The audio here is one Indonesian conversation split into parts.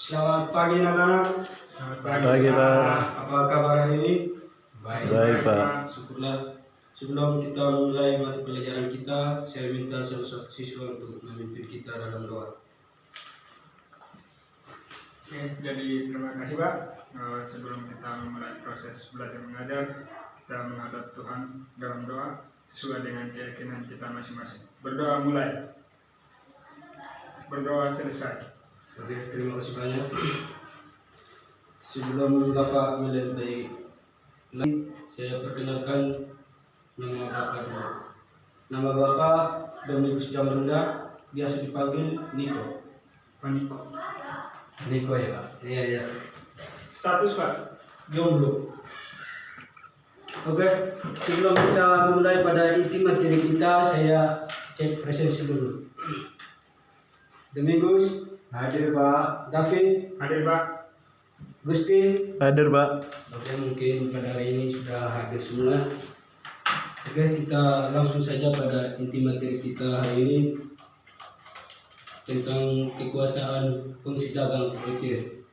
Selamat pagi anak-anak. Selamat Pagi, Pak. Apa kabar hari ini? Baik, Pak. Syukurlah. Sebelum kita mulai mata pelajaran kita, saya minta salah satu siswa untuk memimpin kita dalam doa. Oke, jadi terima kasih Pak. Sebelum kita memulai proses belajar mengajar, kita menghadap Tuhan dalam doa sesuai dengan keyakinan kita masing-masing. Berdoa mulai. Berdoa selesai. Oke, terima kasih banyak. Sebelum Bapak mulai lagi, saya perkenalkan nama Bapak dulu. Nama Bapak Dominikus Jamarunda, biasa dipanggil Niko. Paniko. Niko ya Pak? Iya. Status Pak. Jomblo. Oke, sebelum kita mulai pada inti materi kita, saya cek presensi dulu. Domingos, Hadir Pak. David, Hadir Pak. Gusti. Hadir, Pak. Oke, mungkin pada hari ini sudah hadir semua. Oke, kita langsung saja pada inti materi kita hari ini tentang kekuasaan fungsi dagang Aceh.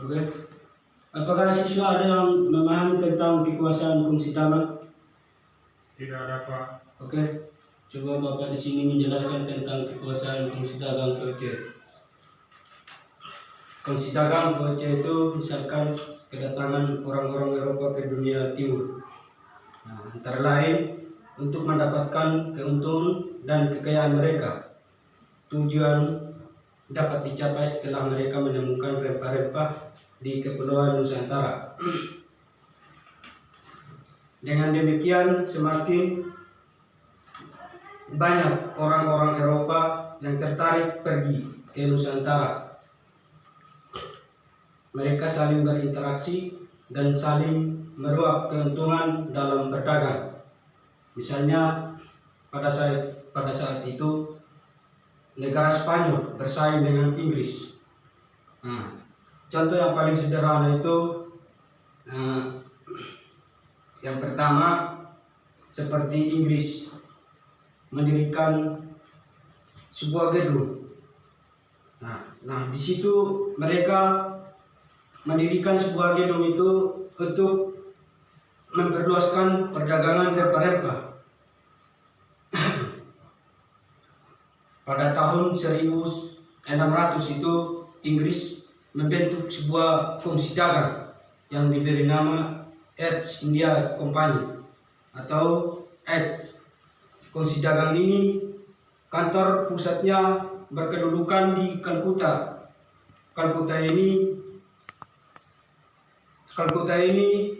Oke. Apakah siswa ada yang memahami tentang kekuasaan fungsi dagang? Tidak ada Pak. Oke. Coba Bapak di sini menjelaskan tentang kekuasaan fungsi dagang VOC. Fungsi dagang VOC itu misalkan kedatangan orang-orang Eropa ke dunia timur. Nah, antara lain untuk mendapatkan keuntungan dan kekayaan mereka. Tujuan dapat dicapai setelah mereka menemukan rempah-rempah di Kepulauan Nusantara. Dengan demikian semakin banyak orang-orang Eropa yang tertarik pergi ke Nusantara. Mereka saling berinteraksi dan saling meruap keuntungan dalam berdagang. Misalnya pada saat itu negara Spanyol bersaing dengan Inggris. Nah, contoh yang paling sederhana itu yang pertama seperti Inggris mendirikan sebuah gedung. Nah di situ mereka mendirikan sebuah gedung itu untuk memperluaskan perdagangan rempah-rempah. Pada tahun 1600 itu Inggris membentuk sebuah fungsi dagang yang diberi nama East India Company atau EAC. Fungsi dagang ini kantor pusatnya berkedudukan di Kalkuta. Kalkuta ini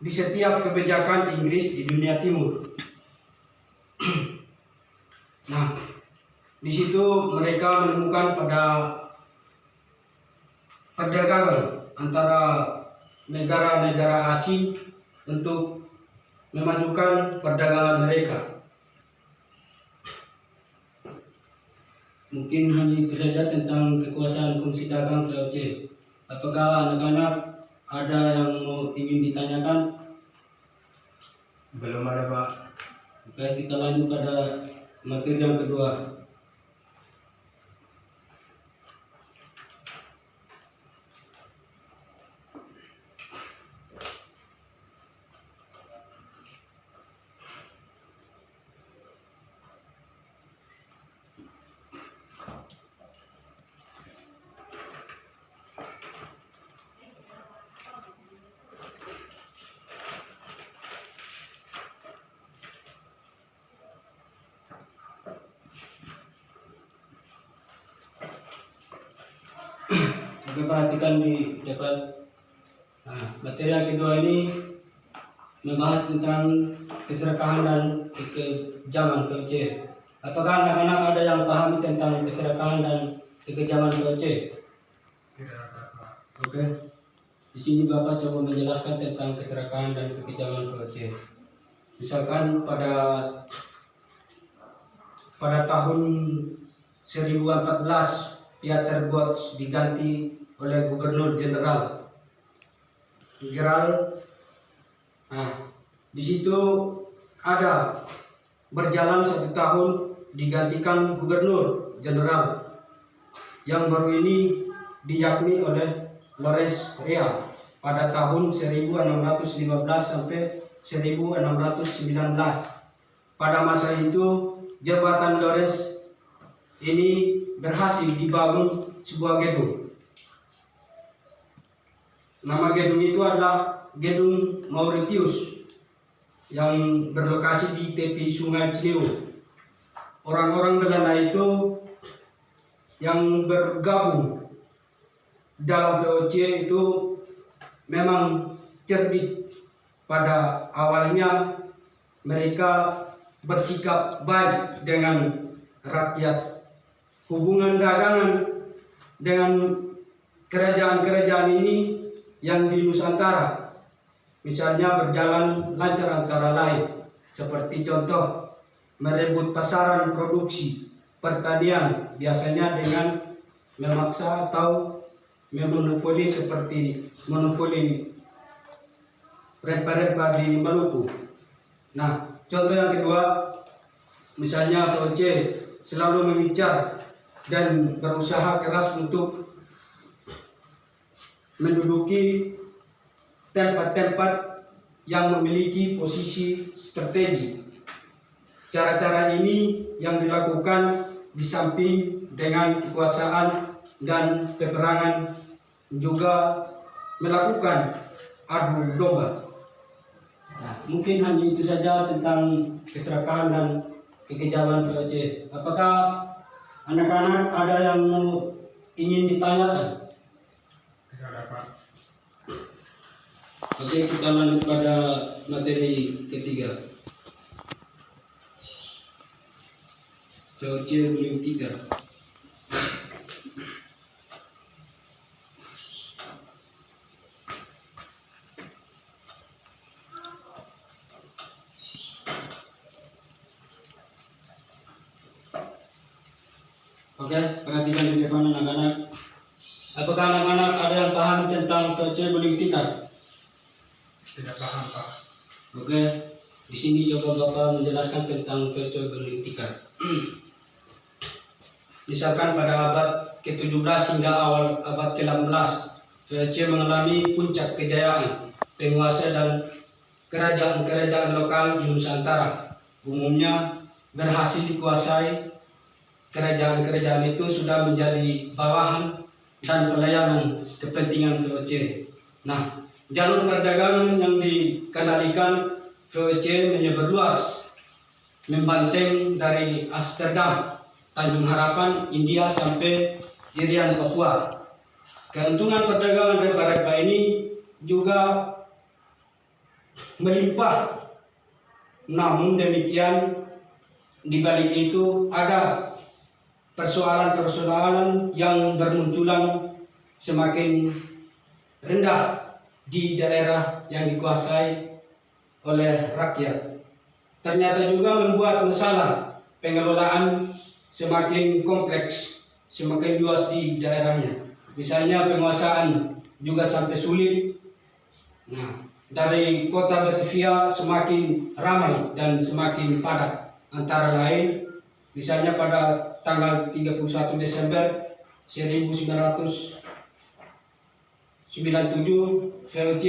di setiap kebijakan Inggris di dunia timur. Nah, di situ mereka menemukan pada perdagangan antara negara-negara asing untuk memajukan perdagangan mereka. Mungkin hanya itu saja tentang kekuasaan fungsi dagang VOC. Apakah anak-anak ada yang ingin ditanyakan? Belum ada Pak. Oke, kita lanjut pada materi yang kedua. Oke, perhatikan di depan. Nah, materi yang kedua ini membahas tentang keserakahan dan kekejaman VOC. Apakah anak-anak ada yang pahami tentang keserakahan dan kekejaman VOC? Tidak ada Pak. Oke. Di sini Bapak coba menjelaskan tentang keserakahan dan kekejaman VOC. Misalkan pada tahun 1014 Pieter Both diganti oleh Gubernur Jenderal. Nah, di situ ada berjalan 1 tahun digantikan Gubernur Jenderal yang baru ini diyakni oleh Lores Real pada tahun 1615 sampai 1619. Pada masa itu jabatan Lores ini berhasil dibangun sebuah gedung. Nama gedung itu adalah Gedung Mauritius yang berlokasi di tepi Sungai Ciliwung. Orang-orang Belanda itu yang bergabung dalam VOC itu memang cerdik. Pada awalnya mereka bersikap baik dengan rakyat. Hubungan dagangan dengan kerajaan-kerajaan ini yang di Nusantara misalnya berjalan lancar antara lain, seperti contoh merebut pasaran produksi pertanian biasanya dengan memaksa atau memonopoli seperti monopoli rempah-rempah di Maluku. Nah, contoh yang kedua misalnya VOC selalu mengincar dan berusaha keras untuk menduduki tempat-tempat yang memiliki posisi strategi. Cara-cara ini yang dilakukan di samping dengan kekuasaan dan peperangan juga melakukan adu domba. Nah, mungkin hanya itu saja tentang keserakahan dan kekejaman VOC. Apakah anak-anak ada yang ingin ditanyakan? Tidak ada, Pak. Oke, kita lanjut pada materi ketiga. VOC volume 3. Oke, perhatikan demikian anak-anak. Apakah anak-anak ada yang paham tentang VOC volume 3? Tidak paham, Pak. Oke, di sini coba Bapak menjelaskan tentang VOC volume 3. Misalkan pada abad ke-17 hingga awal abad ke-18, VOC mengalami puncak kejayaan penguasa dan kerajaan-kerajaan lokal di Nusantara. Umumnya berhasil dikuasai. Kerajaan-kerajaan itu sudah menjadi bawahan dan pelayanan kepentingan VOC. Nah, jalur perdagangan yang dikendalikan VOC menyebar luas, membanteng dari Amsterdam, Tanjung Harapan, India sampai Irian, Papua. Keuntungan perdagangan rempah-rempah ini juga melimpah. Namun demikian, di balik itu ada persoalan-persoalan yang bermunculan semakin rendah di daerah yang dikuasai oleh rakyat. Ternyata juga membuat masalah pengelolaan semakin kompleks, semakin luas di daerahnya. Misalnya penguasaan juga sampai sulit. Nah, dari kota Batavia semakin ramai dan semakin padat. Antara lain, misalnya pada tanggal 31 Desember 1997 VOC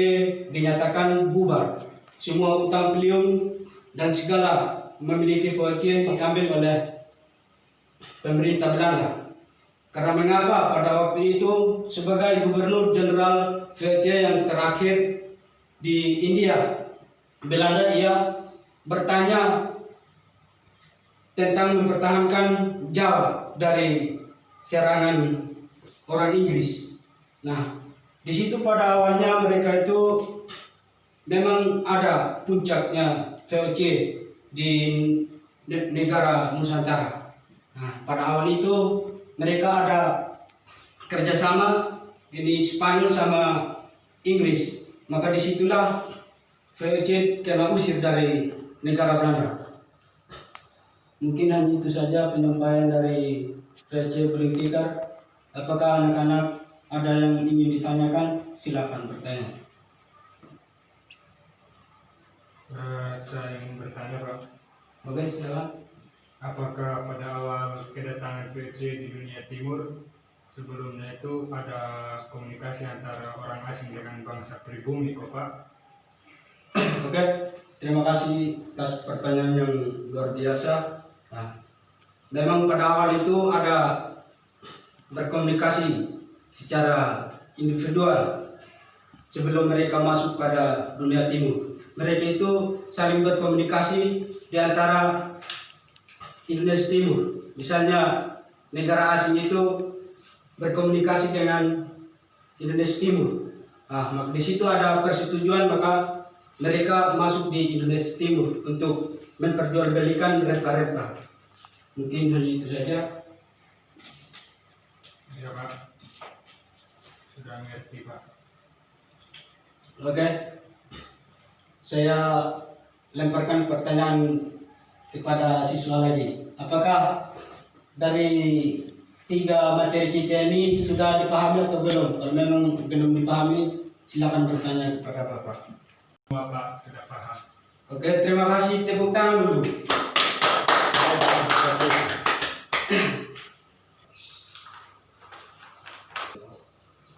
dinyatakan bubar. Semua utang piutang dan segala memiliki VOC diambil oleh pemerintah Belanda. Karena mengapa pada waktu itu sebagai Gubernur Jenderal VOC yang terakhir di India, Belanda ia bertanya tentang mempertahankan Jawa dari serangan orang Inggris. Nah, di situ pada awalnya mereka itu memang ada puncaknya VOC di negara Nusantara. Nah, pada awal itu mereka ada kerjasama ini Spanyol sama Inggris. Maka disitulah VOC kena usir dari negara Belanda. Mungkin hanya itu saja penyampaian dari VC Blintikar. Apakah anak-anak ada yang ingin ditanyakan? Silakan bertanya. Saya ingin bertanya, Pak. Oke, silakan. Apakah pada awal kedatangan VC di dunia timur, sebelumnya itu ada komunikasi antara orang asing dengan bangsa pribumi, kok, Pak? Oke, terima kasih atas pertanyaan yang luar biasa. Nah, memang pada awal itu ada berkomunikasi secara individual sebelum mereka masuk pada dunia timur. Mereka itu saling berkomunikasi di antara Indonesia Timur. Misalnya negara asing itu berkomunikasi dengan Indonesia Timur. Nah, di situ ada persetujuan, maka mereka masuk di Indonesia Timur untuk memperjualbelikan rempah-rempah. Mungkin hanya itu saja. Iya, Pak. Sudah ngerti, Pak. Oke, saya lemparkan pertanyaan kepada siswa lagi. Apakah dari 3 materi kita ini sudah dipahami atau belum? Kalau memang belum dipahami, silakan bertanya kepada Bapak. Bapak sudah paham. Oke, terima kasih. Tepuk tangan dulu.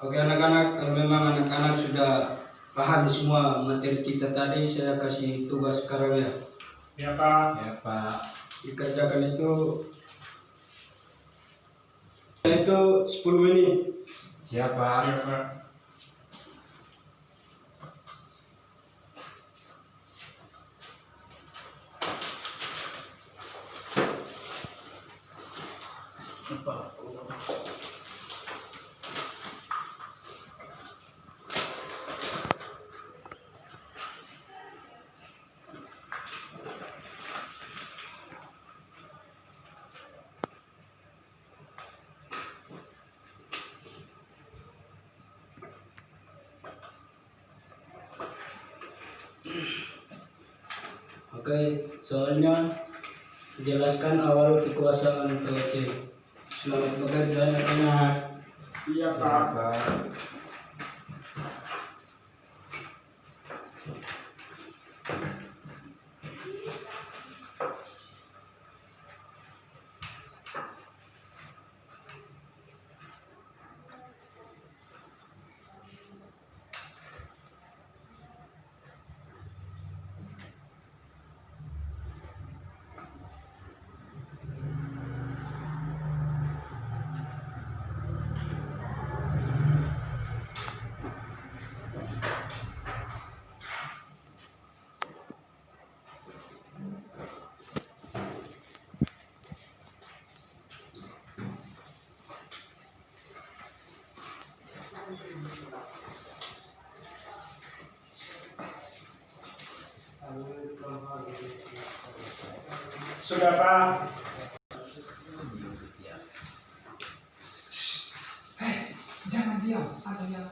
Oke anak-anak, kalau memang anak-anak sudah paham semua materi kita tadi, saya kasih tugas sekarang ya. Ya, Pak. Ya, Pak. Dikerjakan itu 10 menit. Siapa? Siap, Pak. Oke, soalnya jelaskan awal kekuasaan VOC. Selamat bekerja anak-anak. Iya, Pak. Siapa? Sudah, Pak. Jangan diam, ada yang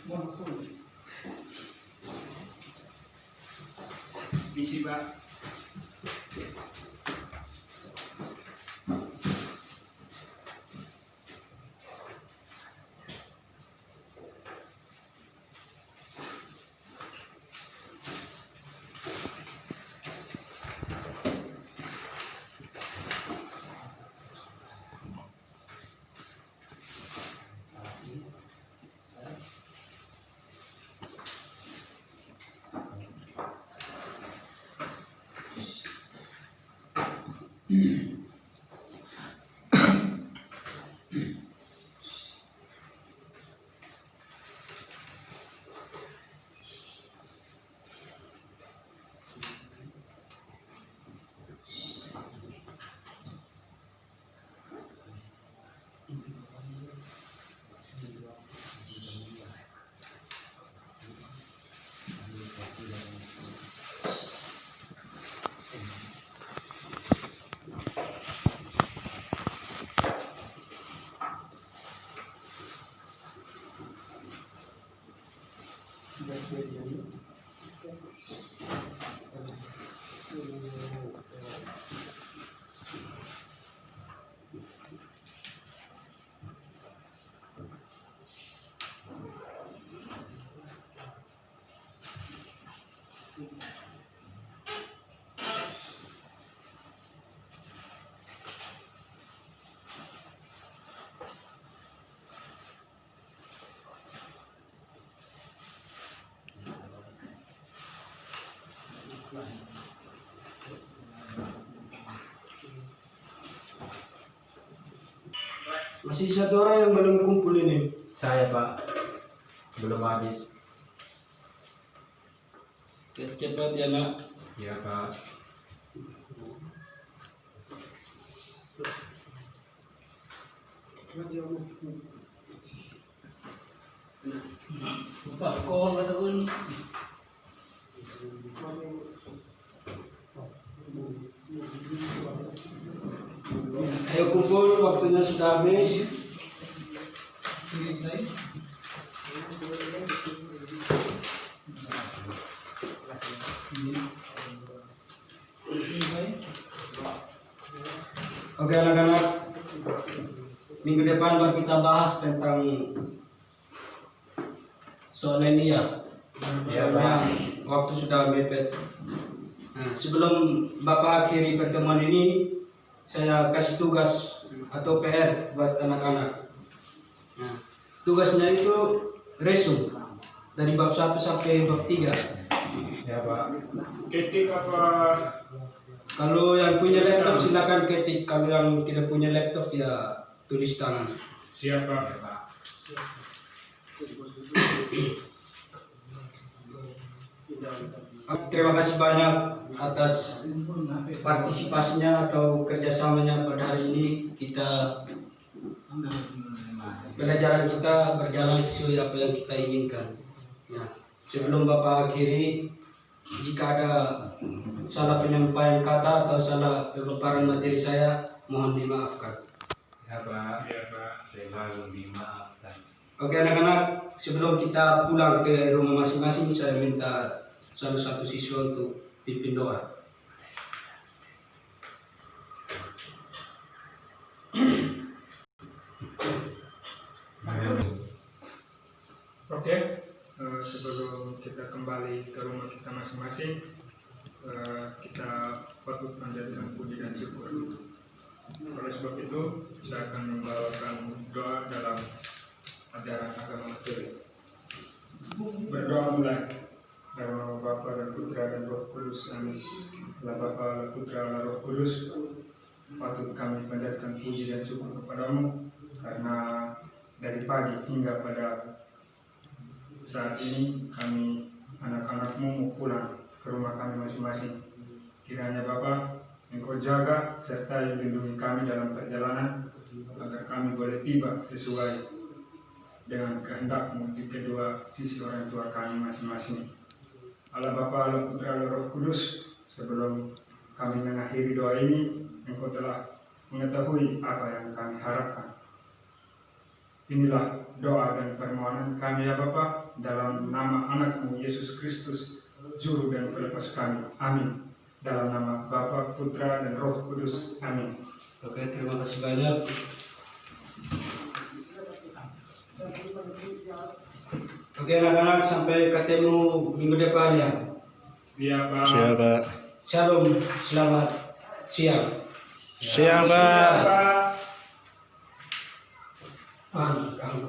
mau masuk. Misi, Pak. Masih satu orang yang belum kumpul ini. Saya Pak, belum habis. Cepat ya nak. Ya Pak. Pak kau betul. Ayo kumpul, waktunya sudah habis. Oke anak-anak, minggu depan baru kita bahas tentang soal ini ya. Soalnya waktu sudah mepet. Nah, sebelum Bapak akhiri pertemuan ini, saya kasih tugas atau PR buat anak-anak. Nah, tugasnya itu resume dari bab 1 sampai bab 3. Ya Pak. Ketik apa? Kalau yang punya laptop silakan ketik, kalau yang tidak punya laptop ya tulis tangan. Siapa? Terima kasih banyak atas partisipasinya atau kerjasamanya pada hari ini. Pelajaran kita berjalan sesuai apa yang kita inginkan. Ya, sebelum Bapak akhiri, jika ada salah penyampaian kata atau salah pemaparan materi saya, mohon dimaafkan. Ya Pak. Ya Pak. Selalu dimaafkan. Oke anak-anak, sebelum kita pulang ke rumah masing-masing, saya minta salah satu siswa untuk pimpin doa. Oke, sebelum kita kembali ke rumah kita masing-masing, kita patut panjatkan puji dan syukur. Oleh sebab itu, saya akan membawakan doa dalam ajaran agama Katolik. Berdoa mulai dalam nama Bapa dan Putra dan Roh Kudus. Amin. Allah Bapa, Allah Putra, Allah Roh Kudus, patut kami panjatkan puji dan syukur kepadamu karena dari pagi hingga pada saat ini kami anak-anakmu mau pulang ke rumah kami masing-masing. Kiranya Bapa, Engkau jaga serta lindungi kami dalam perjalanan agar kami boleh tiba sesuai dengan kehendak-Mu di kedua sisi orang tua kami masing-masing. Allah Bapa, Allah Putra, Allah Roh Kudus, sebelum kami mengakhiri doa ini, Engkau telah mengetahui apa yang kami harapkan. Inilah doa dan permohonan kami ya Bapa, dalam nama anak-Mu Yesus Kristus, Juru dan Pelepas kami. Amin. Dalam nama Bapa, Putra, dan Roh Kudus. Amin. Oke, terima kasih banyak. Oke anak-anak, sampai ketemu minggu depan ya. Iya Pak. Siapa? Shalom, selamat siang. Siapa? Pak. Paham.